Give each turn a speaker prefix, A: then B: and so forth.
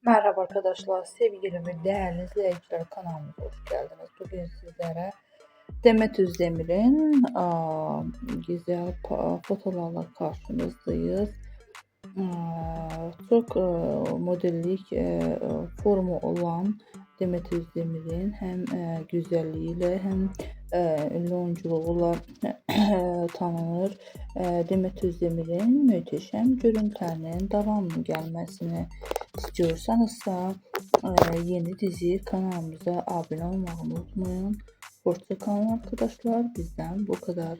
A: Merhaba arkadaşlar, sevgili ve değerli izleyiciler, kanalımıza hoş geldiniz. Bugün sizlere Demet Özdemir'in güzel fotolarla karşınızdayız. Çok modellik formu olan Demet Özdemir'in hem güzelliğiyle hem ünlü oyunculuğuyla tanınır. Demet Özdemir'in müthəşəm görüntülərinin davamlı gəlməsini istiyorsanızsa yeni dizi kanalımıza abone olmayı unutmayın. Hoşça kalın arkadaşlar. Bizden bu kadar.